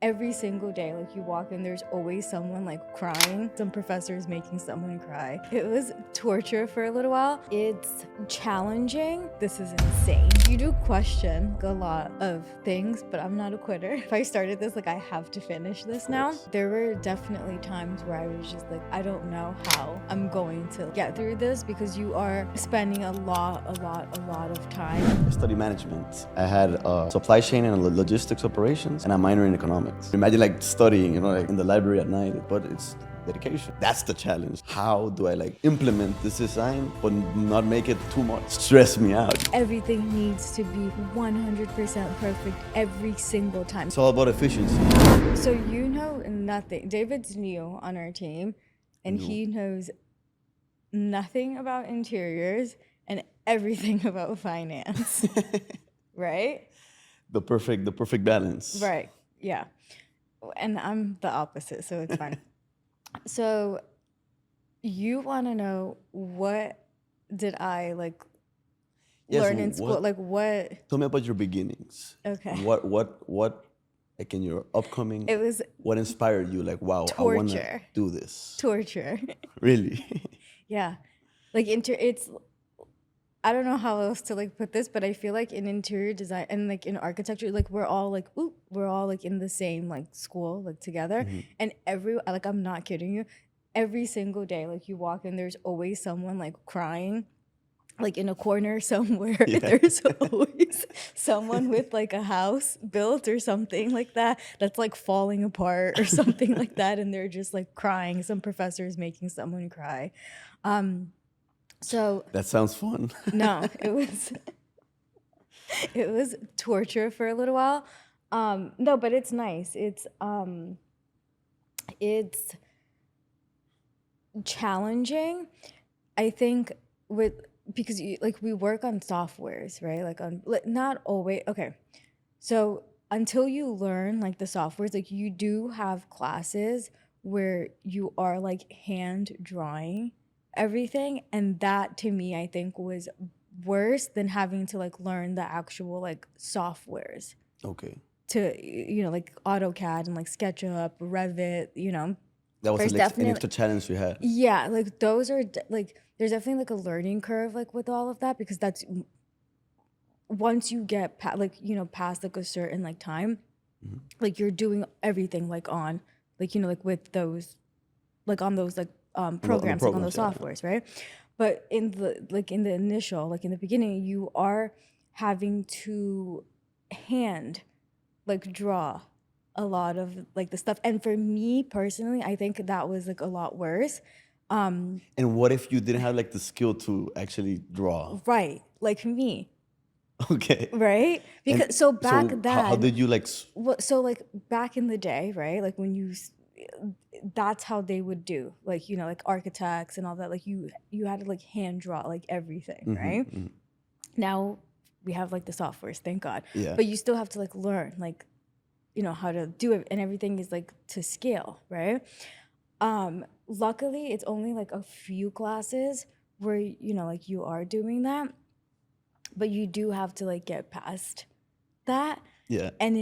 Every single day, like you walk in, there's always someone like crying. Some professors making someone cry. It was torture for a little while. It's challenging. This is insane. You do question a lot of things, but I'm not a quitter. If I started this, like I have to finish this now. There were definitely times where I was just like, I don't know how I'm going to get through this, because you are spending a lot of time. I study management. I had supply chain and logistics operations, and I minor in economics. Imagine like studying, like in the library at night, but it's dedication. That's the challenge. How do I like implement this design, but not make it too much stress me out? Everything needs to be 100% perfect every single time. It's all about efficiency. So you know nothing. David's new on our team, and he knows nothing about interiors and everything about finance. Right? The perfect balance. Right. Yeah. And I'm the opposite, so it's fine. So you want to know, what did I like learn in school? Like what? Tell me about your beginnings. Okay. What like in your upcoming? It was what inspired you? Like, wow, I want to do this. Torture. Really? Yeah. Like it's, I don't know how else to like put this, but I feel like in interior design and like in architecture, like we're all like in the same like school, like together. And like, I'm not kidding you, every single day, like you walk in, there's always someone like crying, like in a corner somewhere. There's always someone with like a house built or something like that that's like falling apart or something like that, and they're just like crying. Some professor's making someone cry. So that sounds fun. No, it was torture for a little while. No, but it's nice. It's challenging, I think, because we work on softwares, right? Not always. Okay, so until you learn like the softwares, like you do have classes where you are like hand drawing everything, and that to me I think was worse than having to like learn the actual like softwares. Okay. To like AutoCAD and like SketchUp, Revit, That was an extra challenge you had. Yeah, like those are like, there's definitely like a learning curve like with all of that, because that's once you get past like a certain like time, like you're doing everything like on like like with those like on those like programs, like on those softwares, right? But in the initial, like in the beginning, you are having to hand like draw a lot of like the stuff. And for me personally, I think that was like a lot worse. And what if you didn't have like the skill to actually draw? Right, like me. Okay. Right? Because then how did you like? So like back in the day, right? Like when that's how they would do, like like architects and all that, like you had to like hand draw like everything, right? Now we have like the softwares, thank God. Yeah. But you still have to like learn like how to do it, and everything is like to scale, right? Luckily it's only like a few classes where like you are doing that, but you do have to like get past that. Yeah. And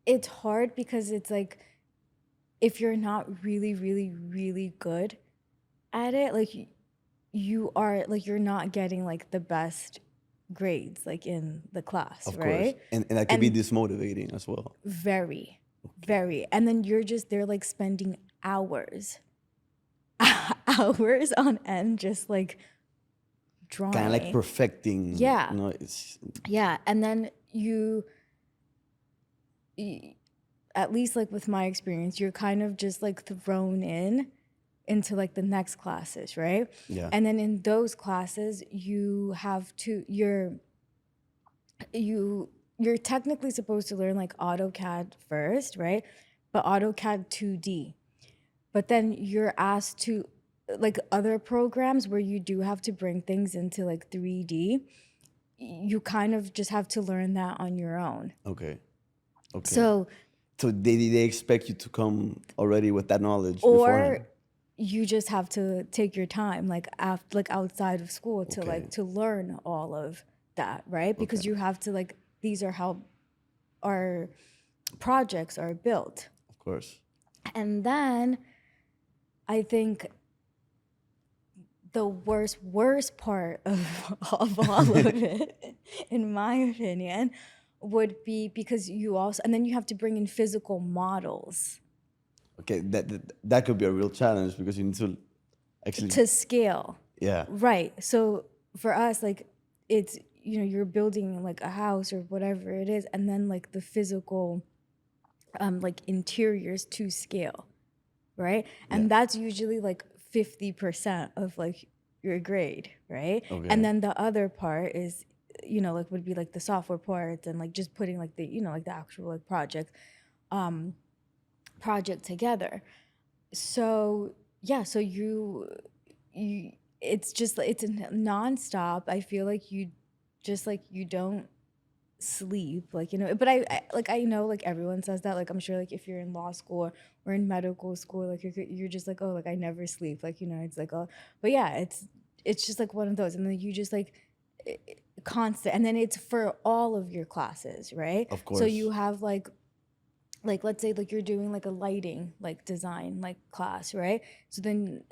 it's hard, because it's like, if you're not really good at it, like you are like, you're not getting like the best grades like in the class, of right? Course. And that could be dismotivating as well. Very. And then you're just there like spending hours on end just like drawing, kind of like perfecting. Yeah. It's And then you, at least like with my experience, you're kind of just like thrown into like the next classes, right? Yeah. And then in those classes you have to, you're technically supposed to learn like AutoCAD first, right? But AutoCAD 2D. But then you're asked to like other programs where you do have to bring things into like 3D. You kind of just have to learn that on your own. Okay. So they expect you to come already with that knowledge, or beforehand. You just have to take your time, like outside of school, to like to learn all of that, right? Because you have to like, these are how our projects are built. Of course. And then I think the worst part of all of it, in my opinion, would be because you also, and then you have to bring in physical models Okay, that could be a real challenge because you need to actually. to scale. Yeah. Right. So for us, like, it's, you're building like a house or whatever it is, and then like the physical like interiors to scale, right? And Yeah. that's usually like 50% of like your grade, right? Okay. And then the other part is, like would be like the software parts and like just putting like the, like the actual like project together. So yeah, so you it's just it's nonstop. I feel like you just like you don't sleep, like, but I know like everyone says that, like I'm sure like if you're in law school or in medical school, like you're just like, oh, like I never sleep, like, it's like, oh, but yeah, it's just like one of those, and then you just like constant, and then it's for all of your classes, right? Of So course. you have like let's say like you're doing like a lighting like design like class, right? So then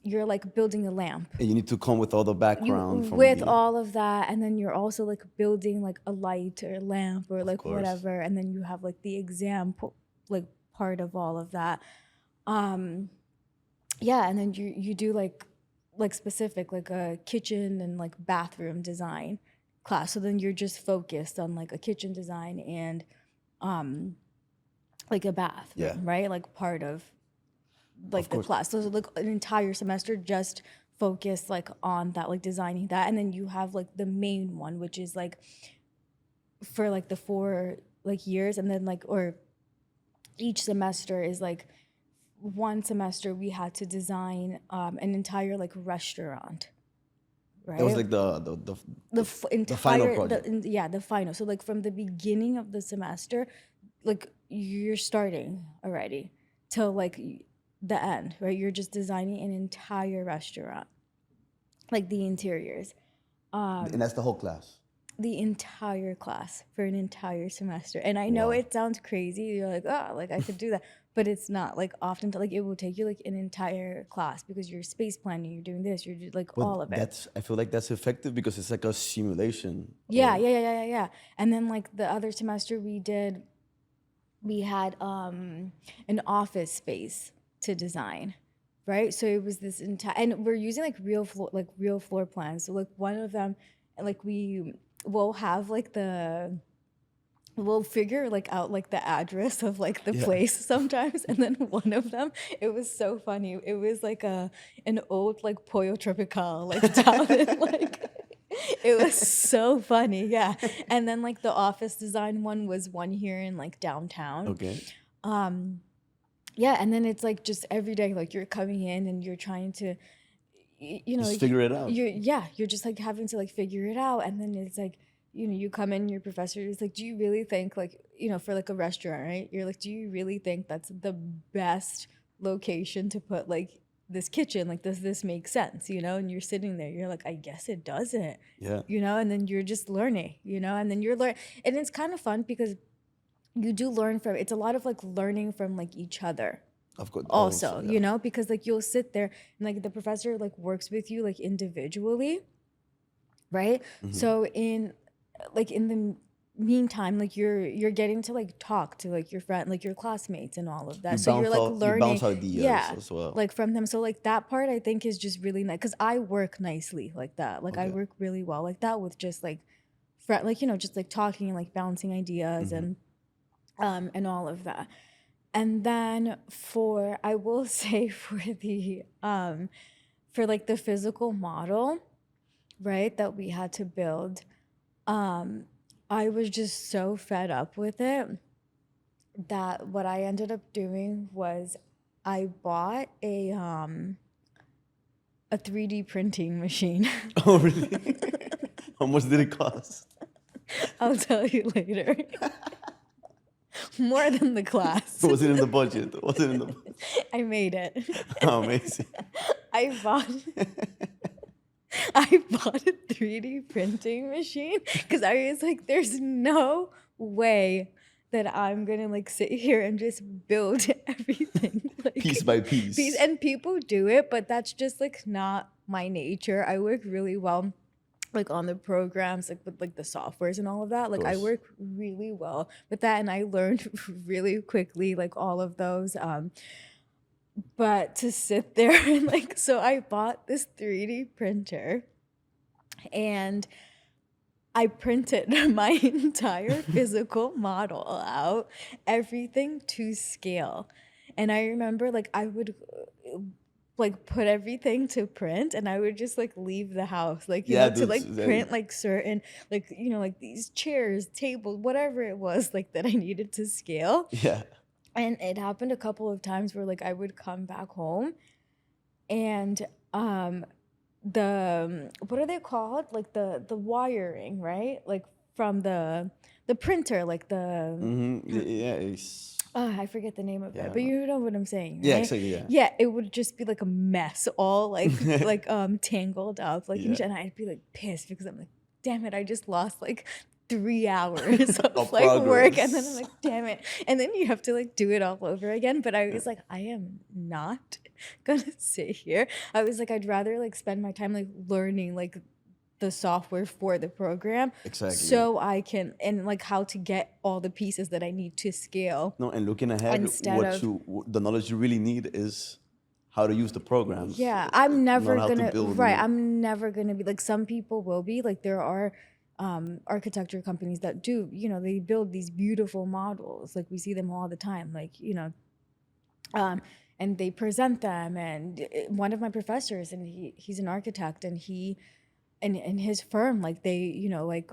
you're like building a lamp, And you need to come with all the background from with the. all of that, and then you're also like building like a light or lamp or Of like course. whatever, and then you have like the exam like part of all of that. Yeah, and then you do like specific like a kitchen and like bathroom design class, so then you're just focused on like a kitchen design and like a bathroom, Yeah. right? Like part of like Of the course. class. So like an entire semester just focused like on that, like designing that. And then you have like the main one, which is like for like the 4 like years, and then like, or each semester is like, one semester we had to design an entire like restaurant, right? That was like the entire final project. yeah, the final. So like from the beginning of the semester, like you're starting already till like the end, right? You're just designing an entire restaurant, like the interiors, And that's the whole class. the entire class for an entire semester. And I know Wow. it sounds crazy. You're like, oh, like I could do that, but it's not. Like often, like it will take you like an entire class because you're space planning, you're doing this, you're like But all of it. I feel like that's effective because it's like a simulation. Yeah, of- yeah. And then like the other semester we had an office space to design, right? So it was this entire, and we're using like real floor plans. So like one of them, like we will have like we'll figure like out like the address of like the Yeah. place sometimes, and then one of them, it was so funny. It was like an old like Pollo Tropical like down in like it was so funny, yeah. And then like the office design one was one here in like downtown. Okay. Yeah, and then it's like just every day, like you're coming in and you're trying to, Just like, figure it out. you're just like having to like figure it out, and then it's like, you come in, your professor is like, do you really think like, for like a restaurant, right? You're like, do you really think that's the best location to put like this kitchen? Like, does this make sense? And you're sitting there, you're like, I guess it doesn't. Yeah. And then you're just learning, and then you're learning, and it's kind of fun because you do learn from, it's a lot of like learning from like each other Of course. also, Yeah. because like you'll sit there and like the professor like works with you like individually, right? Mm-hmm. So in the meantime, like you're getting to like talk to like your friend, like your classmates and all of that. You So you're like learning, you bounce ideas yeah, as well. like from them. So like that part I think is just really nice because I work nicely like that. Like I Okay. work really well like that with just like like just like talking and like bouncing ideas and all of that. And then I will say for the for like the physical model, right, that we had to build, I was just so fed up with it that what I ended up doing was I bought a 3D printing machine. Oh, really? How much did it cost? I'll tell you later. More than the class. Was it in the budget? Was it in the? I made it. Oh, amazing. I bought a 3D printing machine because I was like, there's no way that I'm gonna like sit here and just build everything like Piece by piece. And people do it, but that's just like not my nature. I work really well like on the programs, like with like the softwares and all of that. Like I Course. work really well with that, and I learned really quickly like all of those. But to sit there and like, so I bought this 3D printer and I printed my entire physical model out, everything to scale. And I remember like I would like put everything to print and I would just like leave the house, like, you Yeah, know, to dude. like print like certain, like, you know, like these chairs, tables, whatever it was like that I needed to scale. Yeah. And it happened a couple of times where like I would come back home and the what are they called? Like the wiring, right? Like from the printer, like the Yeah. It's, I forget the name of yeah, I it, don't but know. you know what I'm saying, Yeah, right? exactly. Yeah. Yeah, it would just be like a mess, all like like tangled up, like Yeah. and I'd be like pissed because I'm like, damn it, I just lost like 3 hours of Of like work, and then I'm progress. like, damn it, and then you have to like do it all over again. But I was like, I am not gonna sit here. I was like, I'd rather like spend my time like learning like the software for the program Exactly. so I can, and like how to get all the pieces that I need to scale No, and looking ahead, instead of the knowledge you really need is how to use the programs. yeah, I'm Not never how to gonna build. right, I'm never gonna be like some people will be like there are architecture companies that do, you know, they build these beautiful models, like we see them all the time, like, you know, and they present them. And one of my professors, and he's an architect, and he and his firm, like they, you know, like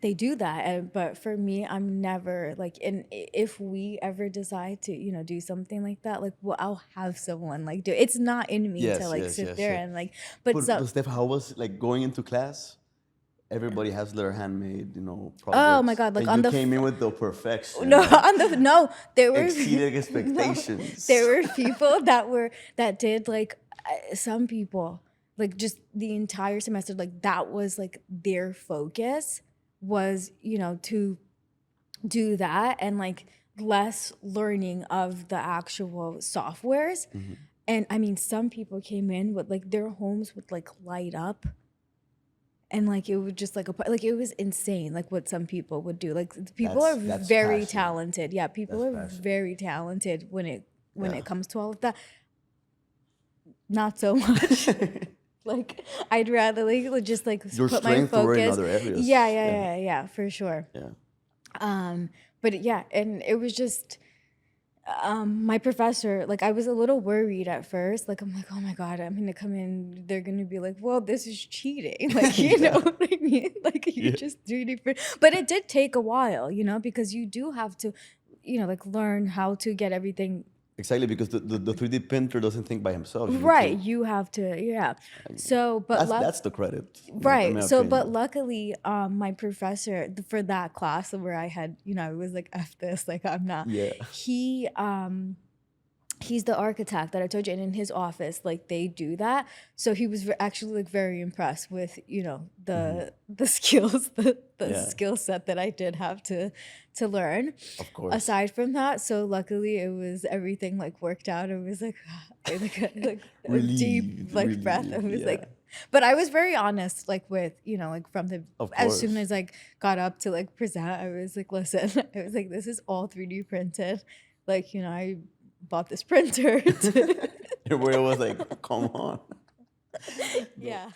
they do that. But for me, I'm never like, and if we ever decide to, you know, do something like that, like, well, I'll have someone like do it. It's not in me to Yes, like yes, sit yes, there yeah. and like, but so But Steph, how was like going into class? Everybody has their handmade, oh my projects, God, like and on you the came in with the perfection, no, like on the no, there were exceeded no, expectations. there were people that did like some people like just the entire semester, like that was like their focus was, you know, to do that and like less learning of the actual softwares. Mhm. And I mean, some people came in with like their homes would like light up and like it would just like like it was insane like what some people would do. Like people are That's very passion. talented. Yeah, people That's are passion. very talented when Yeah. it comes to all of that. Not so much. Like I'd rather like just like Your put my strength were in focus. other areas. Yeah, for sure. Yeah. But yeah, and it was just my professor, like I was a little worried at first. Like I'm like, oh my God, I'm gonna come in, they're gonna be like, well, this is cheating. Like, you know what I mean? Like you Yeah. just do different. But it did take a while, you know, because you do have to, you know, like learn how to get everything Exactly, because the 3D printer doesn't think by himself. You need right. to, You have to, yeah. So, but that's the credit, in right. my So, but opinion. luckily, my professor for that class where I had, you know, it was like F this, like I'm not. Yeah. He's the architect that I told you, and in his office, like they do that. So he was actually like very impressed with, you know, the skills, the Yeah. skill set that I did have to learn. Of course. Aside from that, so luckily it was everything like worked out. It was like like a deep Relieved, like breath. It was yeah. like, but I was very honest, like with, you know, like from the Of as soon course. as I got up to like present, I was like, listen, I was like, this is all 3D printed. Like, you know, I bought this printer. Everybody was like, come on. Yeah.